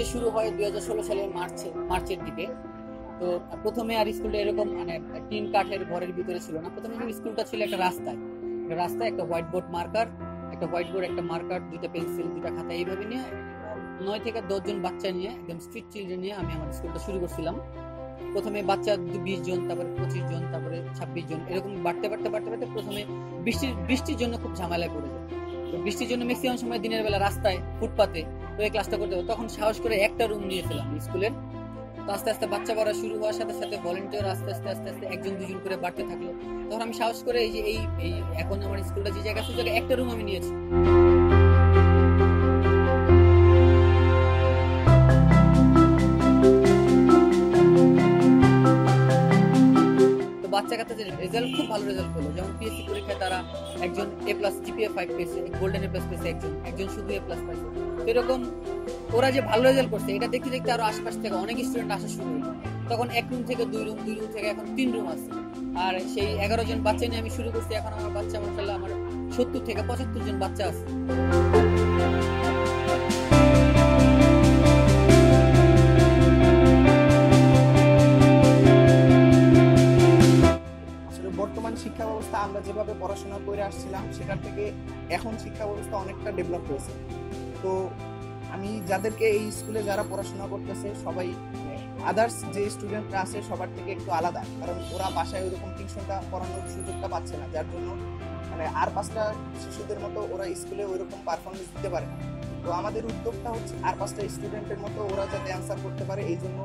যে শুরু হয় 2016 সালের মার্চের দিকে। তো প্রথমে আর স্কুলটা এরকম মানে টিন কাঠের ঘরের ভিতরে ছিল না। প্রথমে স্কুলটা ছিল একটা রাস্তায় একটা হোয়াইট বোর্ড একটা মার্কার, দুইটা পেন্সিল, দুইটা খাতা, এইভাবে নিয়ে 9 থেকে 10 জন বাচ্চা নিয়ে, একদম স্ট্রিট চিলড্রেন নিয়ে আমি আমার স্কুলটা শুরু করছিলাম। প্রথমে বাচ্চা 20 জন, তারপরে 25 জন, তারপরে 26 জন, এরকম বাড়তে প্রথমে বৃষ্টির জন্য খুব ঝামেলায় পড়ে যায়। তো বৃষ্টির জন্য ম্যাক্সিমাম সময় দিনের বেলা রাস্তায়, ফুটপাতে তো এই ক্লাসটা করতে হবে। তখন সাহস করে একটা রুম নিয়েছিলাম স্কুলের। তো আস্তে আস্তে বাচ্চা বাড়া শুরু হওয়ার সাথে সাথে ভলেন্টিয়ার আস্তে আস্তে 1 জন 2 জন করে বাড়তে থাকলো। তখন আমি সাহস করে এই যে এই এখন আমার স্কুলটা যে জায়গা, সেই জায়গায় একটা রুম আমি নিয়েছি। বাচ্চা কাচ্চাদের রেজাল্ট খুব ভালো রেজাল্ট হলো। যেমন পিএসসি পরীক্ষায় তারা একজন A+ জিপিএ 5 পেয়েছে, গোল্ডেন A+ পেয়েছে, একজন শুধু A+ পাইছে। এরকম ওরা যে ভালো রেজাল্ট করছে এটা দেখতে দেখতে আরো আশেপাশ থেকে অনেক স্টুডেন্ট আসা শুরু হলো। তখন 1 রুম থেকে 2 রুম, 2 রুম থেকে এখন 3 রুম আছে। আর সেই 11 জন বাচ্চা নিয়ে আমি শুরু করছি। এখন আমার বাচ্চা মাশাআল্লাহ আমার 70 থেকে 75 জন বাচ্চা আছে। বর্তমান শিক্ষা ব্যবস্থা আমরা যেভাবে পড়াশোনা করে আসছিলাম সেটার থেকে এখন শিক্ষা ব্যবস্থা অনেকটা ডেভেলপ হয়েছে। তো আমি যাদেরকে এই স্কুলে যারা পড়াশোনা করতেছে সবাই আদার্স যে স্টুডেন্টরা আছে সবার থেকে একটু আলাদা, কারণ ওরা বাসায় ওইরকম টিউশনটা পড়ানোর সুযোগটা পাচ্ছে না, যার জন্য মানে আর 5টা শিশুদের মতো ওরা স্কুলে ওইরকম পারফরমেন্স দিতে পারে না। তো আমাদের উদ্যোগটা হচ্ছে আর 5টা স্টুডেন্টের মতো ওরা যাতে অ্যান্সার করতে পারে, এই জন্য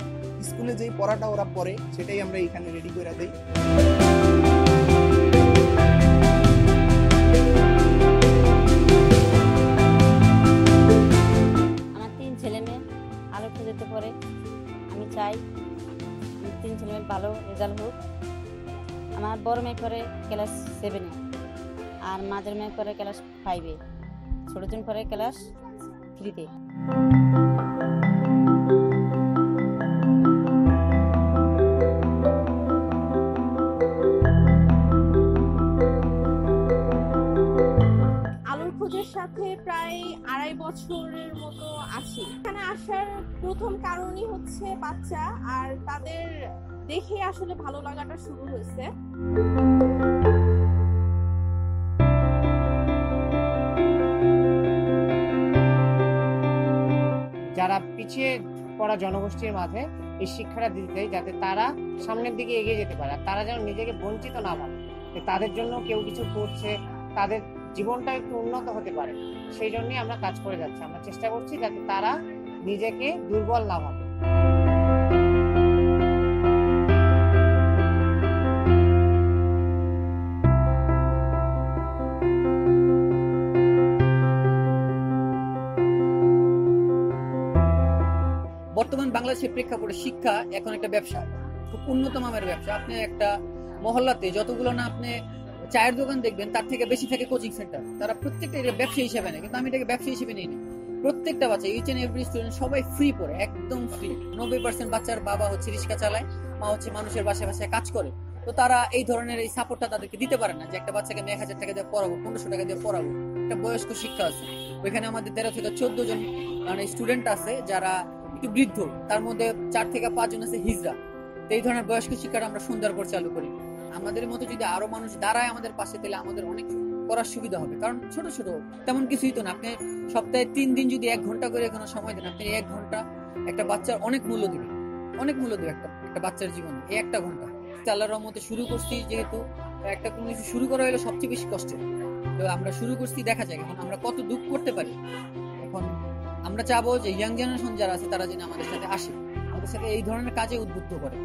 স্কুলে যেই পড়াটা ওরা পড়ে সেটাই আমরা এখানে রেডি করে দিই। পরে আমি চাই 3 ছেলে মেয়ে ভালো রেজাল্ট হোক। আমার বড় মেয়ে করে ক্লাস 7-এ, আর মাঝের মেয়ে করে ক্লাস 5-এ, ছোট জন করে ক্লাস 3-তে। সাথে প্রায় 2.5 বছরের মতো আছি। এখানে আসার প্রথম কারণই হচ্ছে বাচ্চা, আর তাদের দেখে আসলে ভালো লাগাটা শুরু হয়েছে। যারা পিছিয়ে পড়া জনগোষ্ঠীর মাঝে এই শিক্ষাটা দিতে চাই, যাতে তারা সামনের দিকে এগিয়ে যেতে পারে, তারা যেন নিজেকে বঞ্চিত না ভাবে, তাদের জন্য কেউ কিছু করছে, তাদের জীবনটা একটু উন্নত হতে পারে, সেই জন্যই আমরা কাজ করে যাচ্ছি। আমরা চেষ্টা করছি যাতে তারা নিজেকে দুর্বল না ভাবে। বর্তমান বাংলাদেশের প্রেক্ষাপটে শিক্ষা এখন একটা ব্যবসা, খুব উন্নত মানের ব্যবসা। আপনি একটা মহল্লাতে যতগুলো না আপনি চায়ের দোকান দেখবেন, তার থেকে বেশি থাকে কোচিং সেন্টার। তারা প্রত্যেকটা এটা ব্যবসা হিসেবে নেয়, কিন্তু আমি এটাকে ব্যবসা হিসেবে নিই না। প্রত্যেকটা বাচ্চা, ইচ এন্ড এভরি স্টুডেন্ট সবাই ফ্রি পড়ে, একদম ফ্রি। 90% বাচ্চার বাবা হচ্ছে রিক্সা চালায়, মা হচ্ছে মানুষের বাসায় বাসায় কাজ করে। তো তারা এই ধরনের এই সাপোর্টটা তাদেরকে দিতে পারে না যে একটা বাচ্চাকে আমি 1000 টাকা দিয়ে পড়াবো, 1500 টাকা দিয়ে পড়াবো। একটা বয়স্ক শিক্ষা আছে ওইখানে। আমাদের 13 থেকে 14 জন মানে স্টুডেন্ট আছে যারা একটু বৃদ্ধ, তার মধ্যে 4 থেকে 5 জন আছে হিজড়া। তো এই ধরনের বয়স্ক শিক্ষাটা আমরা সুন্দর করে চালু করি। আমাদের মতো যদি আরো মানুষ দাঁড়ায় আমাদের পাশে, তাহলে আমাদের অনেক করার সুবিধা হবে। কারণ ছোট ছোট তেমন কিছুই তো না। আপনি সপ্তাহে 3 দিন যদি 1 ঘন্টা করে কোনো সময় দেন, আপনি 1 ঘন্টা একটা বাচ্চার অনেক মূল্য দিবে একটা বাচ্চার জীবনে। এই 1 ঘন্টা আল্লাহর রহমতে শুরু করছি, যেহেতু একটা কোনো কিছু শুরু করা হলো সবচেয়ে বেশি কষ্টের। তো আমরা শুরু করছি, দেখা যাক এখন আমরা কত দুঃখ করতে পারি। এখন আমরা চাবো যে ইয়াং জেনারেশন যারা আছে তারা যেন আমাদের সাথে আসে, আমাদের সাথে এই ধরনের কাজে উদ্বুদ্ধ করে।